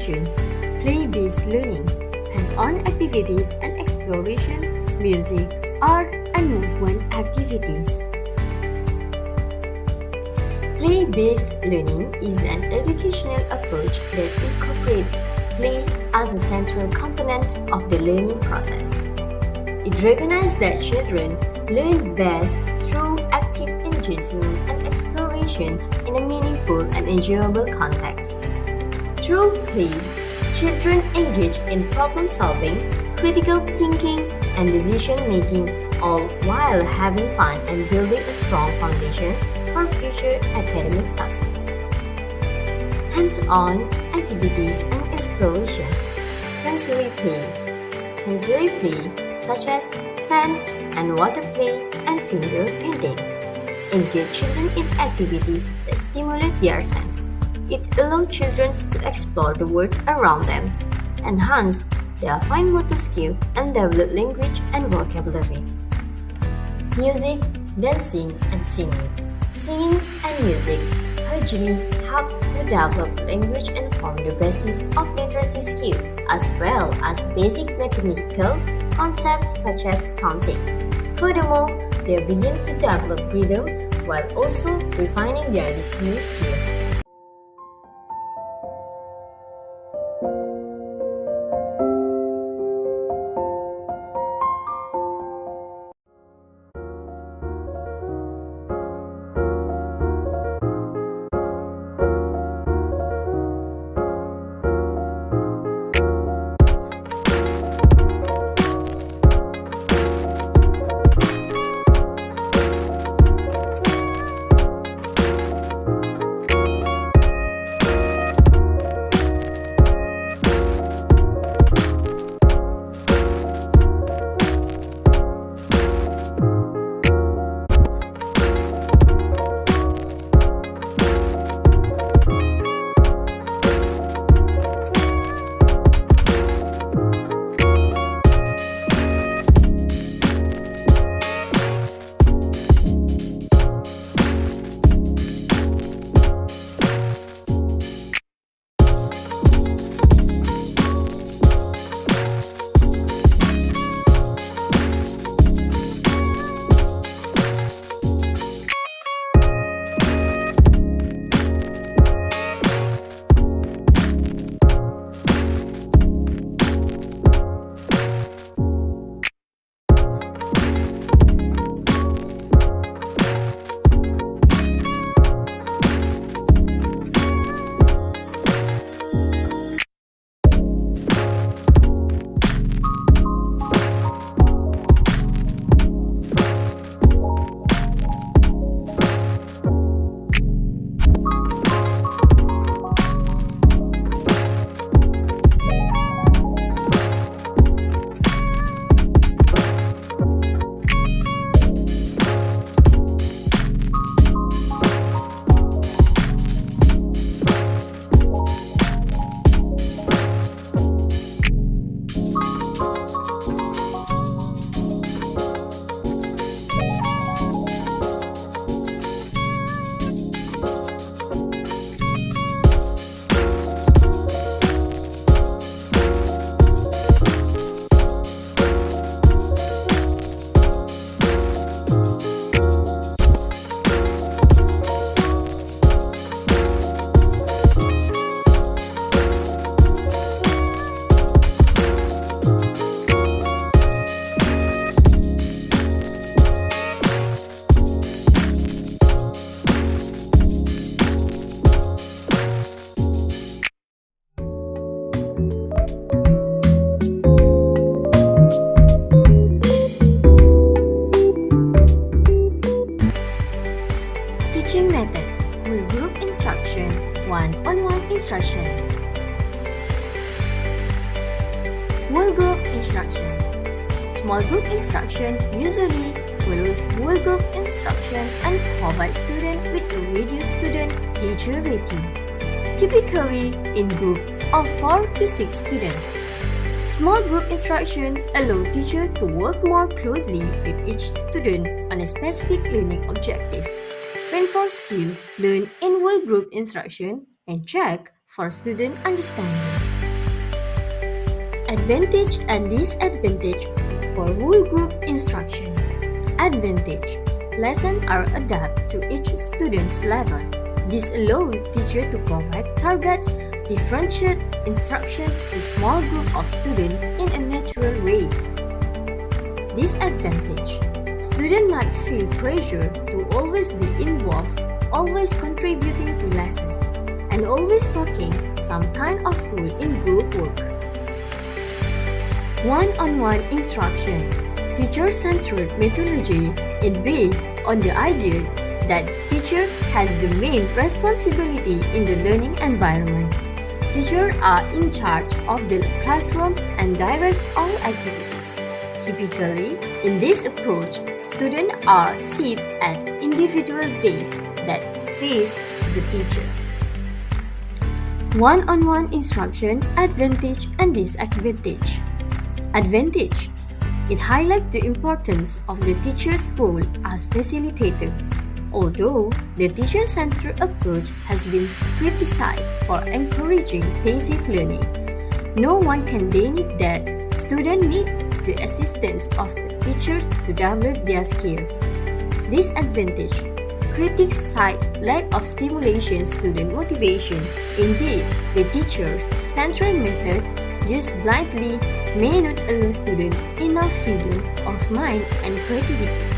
innovation, play-based learning, hands-on activities and exploration, music, art, and movement activities. Play-based learning is an educational approach that incorporates play as a central component of the learning process. It recognizes that children learn best through active engagement and explorations in a meaningful and enjoyable context. Through play, children engage in problem solving, critical thinking, and decision making, all while having fun and building a strong foundation for future academic success. Hands-on activities and exploration. Sensory play. Sensory play such as sand and water play and finger painting engage children in activities that stimulate their sense. It allows children to explore the world around them, enhance their fine motor skill, and develop language and vocabulary. Music, dancing, and singing. Singing and music hugely help to develop language and form the basis of literacy skill, as well as basic mathematical concepts such as counting. Furthermore, they begin to develop rhythm while also refining their listening skill. Teaching method: whole group instruction, one-on-one instruction. Whole group instruction. Small group instruction usually follows whole group instruction and provides students with a reduced student-teacher rating, typically in group of 4 to 6 students. Small group instruction allows teachers to work more closely with each student on a specific learning objective. Reinforce skills learned in whole group instruction and check for student understanding. Advantage and disadvantage for whole group instruction. Advantage: lessons are adapted to each student's level. This allows teachers to provide targeted, differentiated instruction to small group of students in a natural way. Disadvantage: students might feel pressure to always be involved, always contributing to lesson, and always taking some kind of role in group work. One-on-one instruction. Teacher-centered methodology is based on the idea that teacher has the main responsibility in the learning environment. Teachers are in charge of the classroom and direct all activities. Typically, in this approach, students are sit at individual desks that face the teacher. One-on-one instruction, advantage and disadvantage. Advantage: it highlights the importance of the teacher's role as facilitator. Although the teacher-centered approach has been criticized for encouraging passive learning, no one can deny that students need the assistance of the teachers to develop their skills. Disadvantage: critics cite lack of stimulation student motivation. Indeed, the teacher-centered method used blindly may not allow students enough freedom of mind and creativity.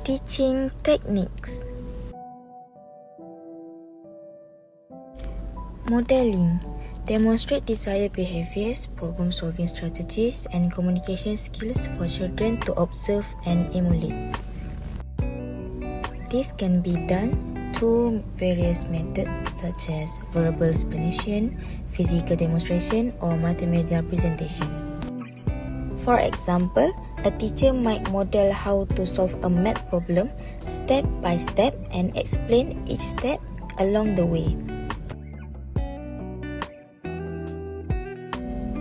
Teaching techniques. Modeling. Demonstrate desired behaviors, problem-solving strategies, and communication skills for children to observe and emulate. This can be done through various methods such as verbal explanation, physical demonstration, or multimedia presentation. For example, a teacher might model how to solve a math problem step by step and explain each step along the way.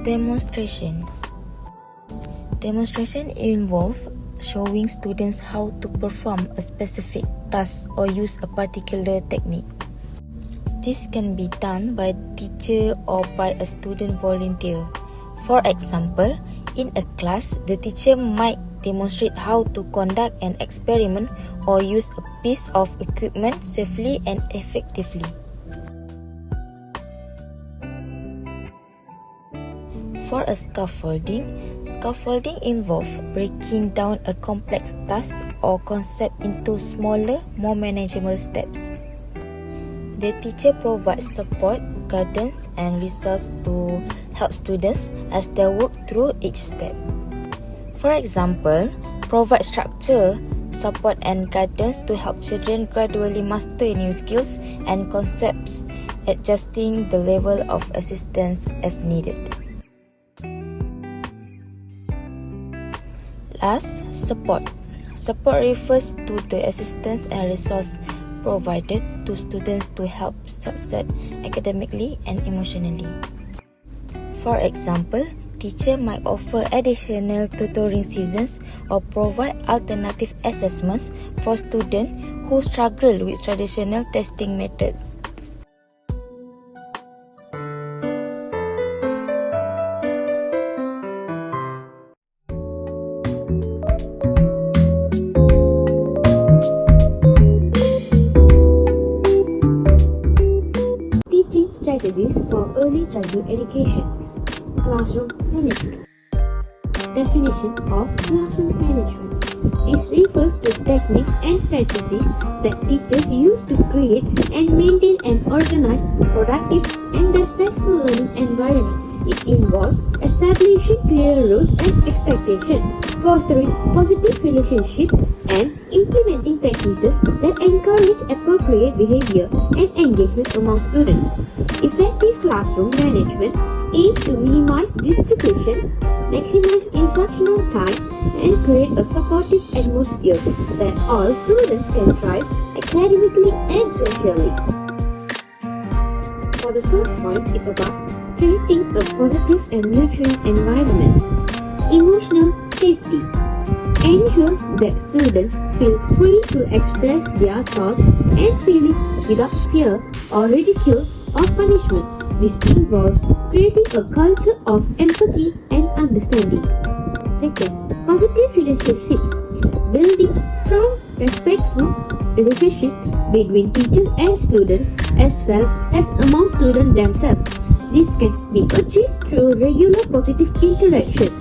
Demonstration involves showing students how to perform a specific task or use a particular technique. This can be done by a teacher or by a student volunteer. For example, in a class, the teacher might demonstrate how to conduct an experiment or use a piece of equipment safely and effectively. For a scaffolding involves breaking down a complex task or concept into smaller, more manageable steps. The teacher provides support, guidance, and resources to help students as they work through each step. For example, provide structure, support, and guidance to help children gradually master new skills and concepts, adjusting the level of assistance as needed. Last, support. Support refers to the assistance and resource provided to students to help succeed academically and emotionally. For example, teacher might offer additional tutoring sessions or provide alternative assessments for students who struggle with traditional testing methods. Strategies for early childhood education. Classroom management. Definition of classroom management. This refers to techniques and strategies that teachers use to create and maintain an organized, productive, and respectful learning environment. It involves establishing clear rules and expectations, fostering positive relationships, and implementing practices that encourage appropriate behavior and engagement among students. Effective classroom management aims to minimize distraction, maximize instructional time, and create a supportive atmosphere that all students can thrive academically and socially. For the first point, it's about creating a positive and nurturing environment. Emotional safety. Ensure that students feel free to express their thoughts and feelings without fear or ridicule or punishment. This involves creating a culture of empathy and understanding. Second, positive relationships. Building strong, respectful relationships between teachers and students as well as among students themselves. This can be achieved through regular positive interaction,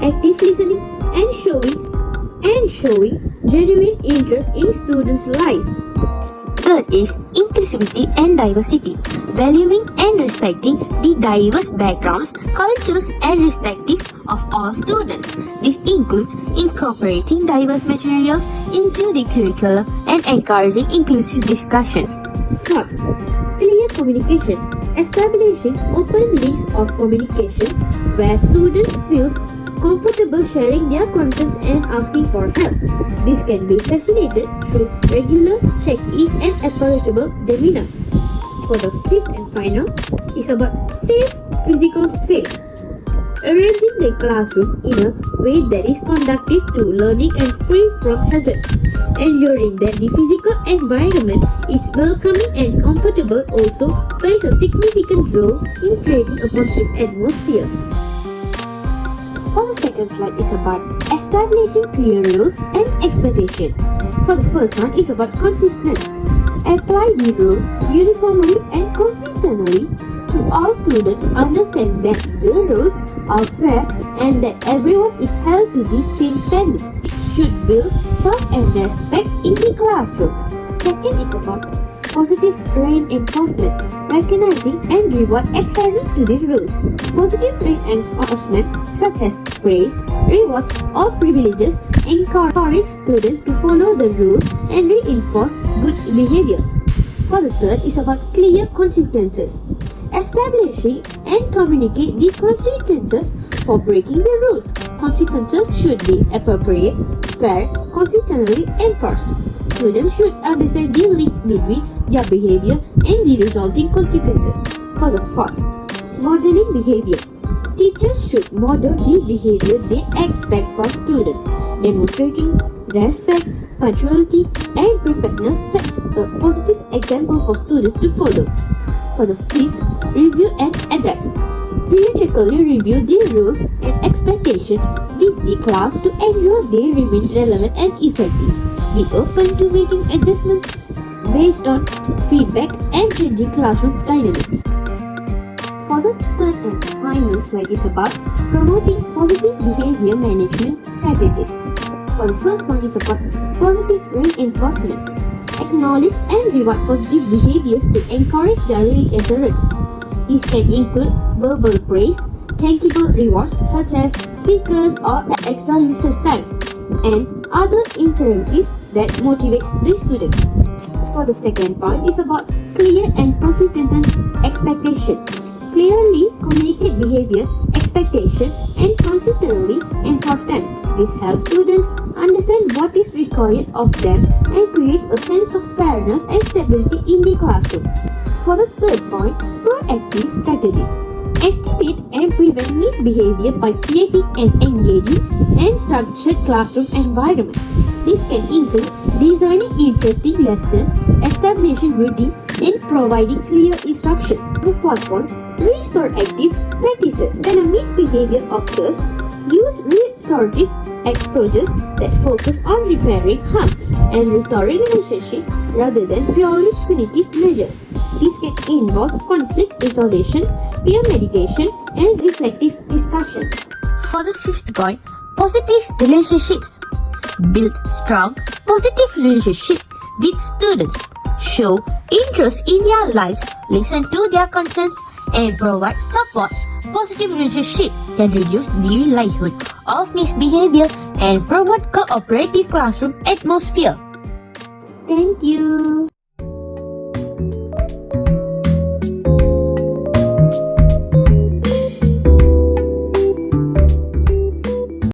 active listening, and showing genuine interest in students' lives. Third is inclusivity and diversity, valuing and respecting the diverse backgrounds, cultures, and perspectives of all students. This includes incorporating diverse materials into the curriculum and encouraging inclusive discussions. Fourth, clear communication, establishing open links of communication where students feel comfortable sharing their concerns and asking for help. This can be facilitated through regular check-ins and approachable demeanor. For the fifth and final is about safe physical space. Arranging the classroom in a way that is conducive to learning and free from hazards. Ensuring that the physical environment is welcoming and comfortable also plays a significant role in creating a positive atmosphere. For the second slide is about establishing clear rules and expectations. For the first one is about consistency. Apply the rules uniformly and consistently to all students. Understand that the rules are fair and that everyone is held to the same standards. It should build trust and respect in the classroom. Second is about Positive reinforcement, recognizing and reward adherence to the rules. Positive reinforcement such as praise, reward or privileges encourage students to follow the rules and reinforce good behavior. For the third is about clear consequences. Establishing and communicate the consequences for breaking the rules. Consequences should be appropriate, fair, consistently enforced. Students should understand the link between their behavior and the resulting consequences. For the fourth, modeling behavior. Teachers should model the behavior they expect from students. Demonstrating respect, punctuality, and preparedness sets a positive example for students to follow. For the fifth, review and adapt. Periodically review the rules and expectations with the class to ensure they remain relevant and effective. Be open to making adjustments based on feedback and changing classroom dynamics. For the third and final slide is about promoting positive behavior management strategies. For the first one is about positive reinforcement. Acknowledge and reward positive behaviors to encourage their reassurance. This can include verbal praise, tangible rewards such as stickers or extra recess time, and other incentives that motivate the students. For the second point is about clear and consistent expectation. Clearly communicate behavior, expectations, and consistently enforce them. This helps students understand what is required of them and creates a sense of fairness and stability in the classroom. For the third point, proactive strategies. Estimate and prevent misbehavior by creating an engaging and structured classroom environment. This can include designing interesting lessons, establishing routines, and providing clear instructions. The fourth point, restorative practices. When a misbehavior occurs, use restorative approaches that focus on repairing harm and restoring relationships rather than purely punitive measures. This can involve conflict resolution, peer mediation, and reflective discussions. For the fifth point, positive relationships. Build strong, positive relationships with students. Show interest in their lives, listen to their concerns, and provide support. Positive relationships can reduce the likelihood of misbehavior and promote cooperative classroom atmosphere. Thank you.